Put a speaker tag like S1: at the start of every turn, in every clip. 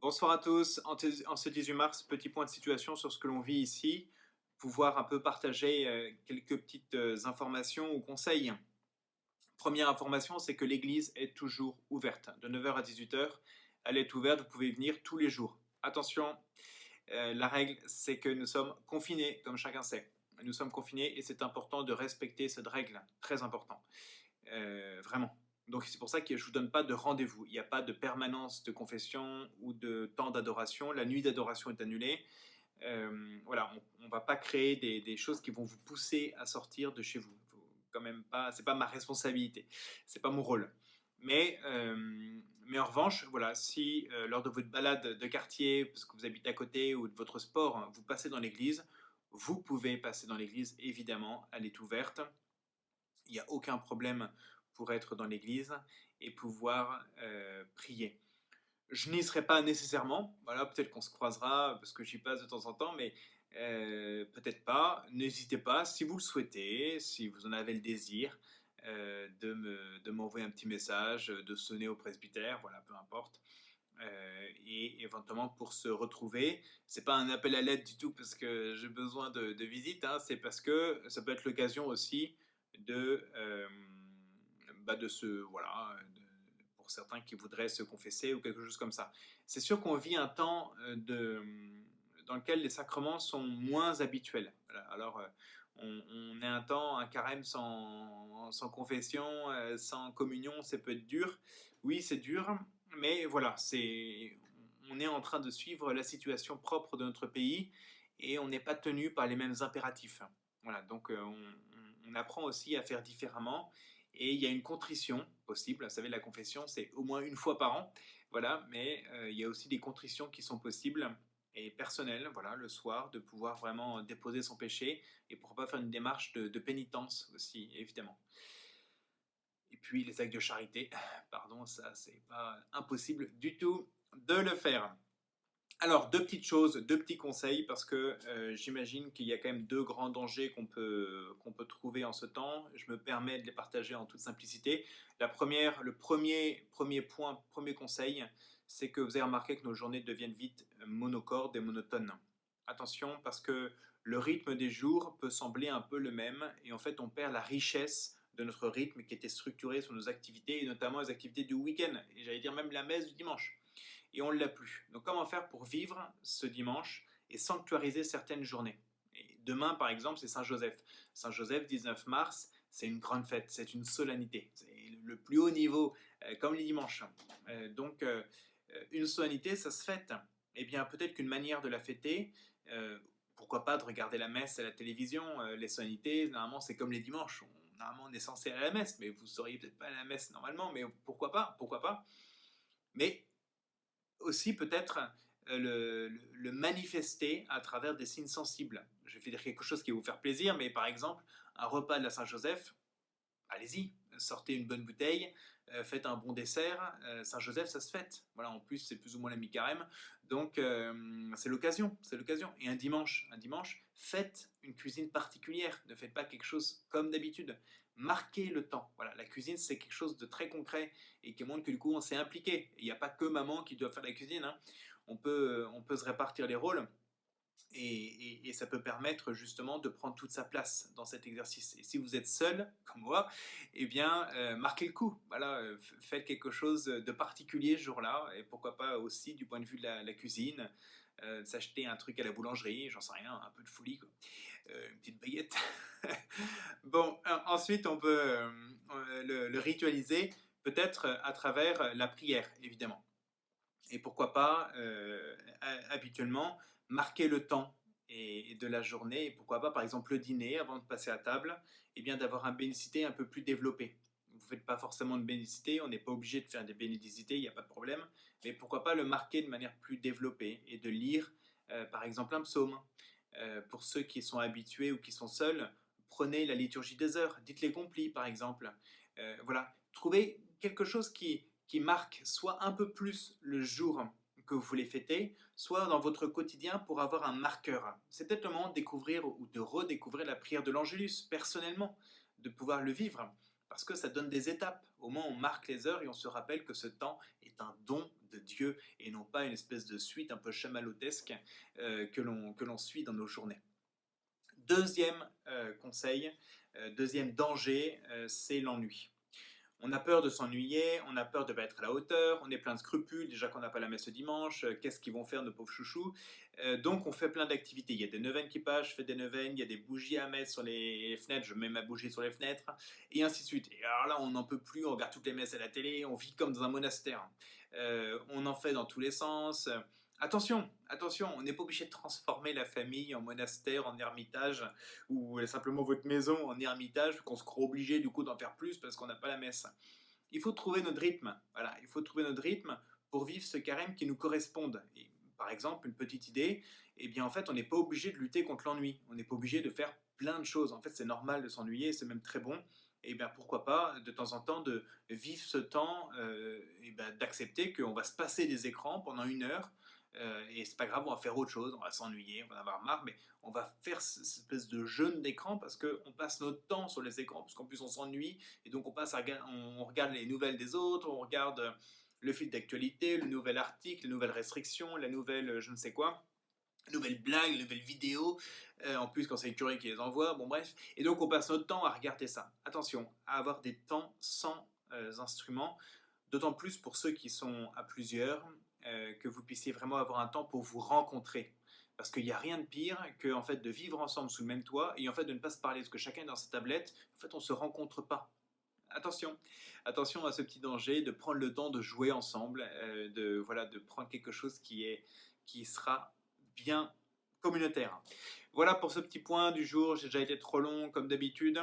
S1: Bonsoir à tous. En ce 18 mars, petit point de situation sur ce que l'on vit ici, pouvoir un peu partager quelques petites informations ou conseils. Première information, c'est que l'église est toujours ouverte. De 9h à 18h, elle est ouverte, vous pouvez y venir tous les jours. Attention, la règle, c'est que nous sommes confinés, comme chacun sait. Nous sommes confinés et c'est important de respecter cette règle, très important. Vraiment. Donc c'est pour ça que je ne vous donne pas de rendez-vous. Il n'y a pas de permanence de confession ou de temps d'adoration. La nuit d'adoration est annulée. Voilà, on ne va pas créer des choses qui vont vous pousser à sortir de chez vous. Faut quand même pas, c'est pas ma responsabilité, c'est pas mon rôle. Mais en revanche, voilà, si lors de votre balade de quartier, parce que vous habitez à côté, ou de votre sport, hein, vous passez dans l'église, vous pouvez passer dans l'église, évidemment, elle est ouverte. Il n'y a aucun problème pour être dans l'église et pouvoir prier. Je n'y serai pas nécessairement, voilà, peut-être qu'on se croisera parce que j'y passe de temps en temps, mais peut-être pas. N'hésitez pas, si vous le souhaitez, si vous en avez le désir, de m'envoyer un petit message, de sonner au presbytère, voilà, peu importe. Et éventuellement pour se retrouver, c'est pas un appel à l'aide du tout parce que j'ai besoin de visite, hein, c'est parce que ça peut être l'occasion aussi de, de se, voilà, pour certains qui voudraient se confesser ou quelque chose comme ça. C'est sûr qu'on vit un temps dans lequel les sacrements sont moins habituels. Voilà. Alors, on est un temps, un carême sans confession, sans communion, ça peut être dur. Oui, c'est dur, mais voilà, on est en train de suivre la situation propre de notre pays et on n'est pas tenu par les mêmes impératifs. Voilà, donc on apprend aussi à faire différemment et il y a une contrition possible. Vous savez, la confession, c'est au moins une fois par an, voilà, mais il y a aussi des contritions qui sont possibles et personnelles, voilà, le soir, de pouvoir vraiment déposer son péché et pourquoi pas faire une démarche de pénitence aussi, évidemment. Et puis les actes de charité, pardon, ça c'est pas impossible du tout de le faire. Alors, deux petites choses, deux petits conseils, parce que j'imagine qu'il y a quand même deux grands dangers qu'on peut trouver en ce temps. Je me permets de les partager en toute simplicité. La première, le premier point, premier conseil, c'est que vous avez remarqué que nos journées deviennent vite monocordes et monotones. Attention, parce que le rythme des jours peut sembler un peu le même, et en fait, on perd la richesse de notre rythme qui était structuré sur nos activités, et notamment les activités du week-end, et j'allais dire même la messe du dimanche. Et on ne l'a plus. Donc comment faire pour vivre ce dimanche et sanctuariser certaines journées? Et demain, par exemple, c'est Saint-Joseph. Saint-Joseph, 19 mars, c'est une grande fête, c'est une solennité. C'est le plus haut niveau, comme les dimanches. Une solennité, ça se fête. Eh bien, peut-être qu'une manière de la fêter, pourquoi pas de regarder la messe à la télévision. Les solennités, normalement, c'est comme les dimanches. Normalement, on est censé aller à la messe, mais vous ne seriez peut-être pas à la messe normalement, mais pourquoi pas, pourquoi pas. Mais aussi peut-être le manifester à travers des signes sensibles. Je vais dire quelque chose qui va vous faire plaisir, mais par exemple, un repas de la Saint-Joseph, allez-y, sortez une bonne bouteille, faites un bon dessert. Saint-Joseph, ça se fête. Voilà, en plus, c'est plus ou moins la mi-carême. Donc, c'est l'occasion, c'est l'occasion. Et un dimanche, faites une cuisine particulière. Ne faites pas quelque chose comme d'habitude. Marquez le temps. Voilà, la cuisine, c'est quelque chose de très concret et qui montre que du coup, on s'est impliqué. Il n'y a pas que maman qui doit faire la cuisine, hein. On peut se répartir les rôles. Et ça peut permettre justement de prendre toute sa place dans cet exercice. Et si vous êtes seul, comme moi, eh bien, marquez le coup. Voilà, faites quelque chose de particulier ce jour-là, et pourquoi pas aussi du point de vue de la cuisine, s'acheter un truc à la boulangerie, j'en sais rien, un peu de folie, quoi. Une petite baguette. Bon, ensuite, on peut le ritualiser, peut-être à travers la prière, évidemment. Et pourquoi pas, habituellement, marquer le temps et de la journée, et pourquoi pas, par exemple, le dîner, avant de passer à table, et bien d'avoir un bénédicité un peu plus développé. Vous ne faites pas forcément de bénédicité, on n'est pas obligé de faire des bénédicités, il n'y a pas de problème, mais pourquoi pas le marquer de manière plus développée et de lire, par exemple, un psaume. Pour ceux qui sont habitués ou qui sont seuls, prenez la liturgie des heures, dites les complis, par exemple. Voilà, trouvez quelque chose qui marque soit un peu plus le jour que vous voulez fêter, soit dans votre quotidien pour avoir un marqueur. C'est peut-être le moment de découvrir ou de redécouvrir la prière de l'Angélus, personnellement, de pouvoir le vivre, parce que ça donne des étapes. Au moins, on marque les heures et on se rappelle que ce temps est est un don de Dieu et non pas une espèce de suite un peu chamalotesque que l'on suit dans nos journées. Deuxième conseil, deuxième danger, c'est l'ennui. On a peur de s'ennuyer, on a peur de ne pas être à la hauteur, on est plein de scrupules, déjà qu'on n'a pas la messe le dimanche, qu'est-ce qu'ils vont faire nos pauvres chouchous. Donc on fait plein d'activités, il y a des neuvaines qui passent, je fais des neuvaines, il y a des bougies à mettre sur les fenêtres, je mets ma bougie sur les fenêtres, et ainsi de suite. Et alors là on n'en peut plus, on regarde toutes les messes à la télé, on vit comme dans un monastère. On en fait dans tous les sens. Attention, attention, on n'est pas obligé de transformer la famille en monastère, en ermitage, ou simplement votre maison en ermitage, qu'on se croit obligé du coup d'en faire plus parce qu'on n'a pas la messe. Il faut trouver notre rythme, voilà, il faut trouver notre rythme pour vivre ce carême qui nous corresponde. Et, par exemple, une petite idée, eh bien en fait on n'est pas obligé de lutter contre l'ennui, on n'est pas obligé de faire plein de choses, en fait c'est normal de s'ennuyer, c'est même très bon, et bien pourquoi pas de temps en temps de vivre ce temps, et bien, d'accepter qu'on va se passer des écrans pendant 1 heure, et c'est pas grave, on va faire autre chose, on va s'ennuyer, on va en avoir marre, mais on va faire cette espèce de jeûne d'écran parce qu'on passe notre temps sur les écrans, parce qu'en plus on s'ennuie, et donc on regarde les nouvelles des autres, on regarde le fil d'actualité, le nouvel article, les nouvelles restrictions, la nouvelle je ne sais quoi, nouvelles blagues, nouvelles vidéos, en plus quand c'est le curé qui les envoie, bon bref, et donc on passe notre temps à regarder ça. Attention, à avoir des temps sans instruments, d'autant plus pour ceux qui sont à plusieurs, que vous puissiez vraiment avoir un temps pour vous rencontrer. Parce qu'il n'y a rien de pire que en fait, de vivre ensemble sous le même toit et en fait, de ne pas se parler, parce que chacun est dans sa tablette, en fait, on ne se rencontre pas. Attention, attention à ce petit danger, de prendre le temps de jouer ensemble, de prendre quelque chose qui sera bien communautaire. Voilà pour ce petit point du jour, j'ai déjà été trop long comme d'habitude.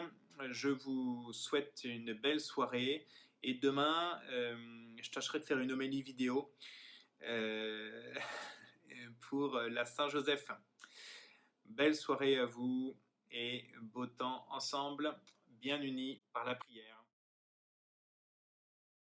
S1: Je vous souhaite une belle soirée et demain, je tâcherai de faire une homélie vidéo euh, pour la Saint-Joseph. Belle soirée à vous et beau temps ensemble, bien unis par la prière.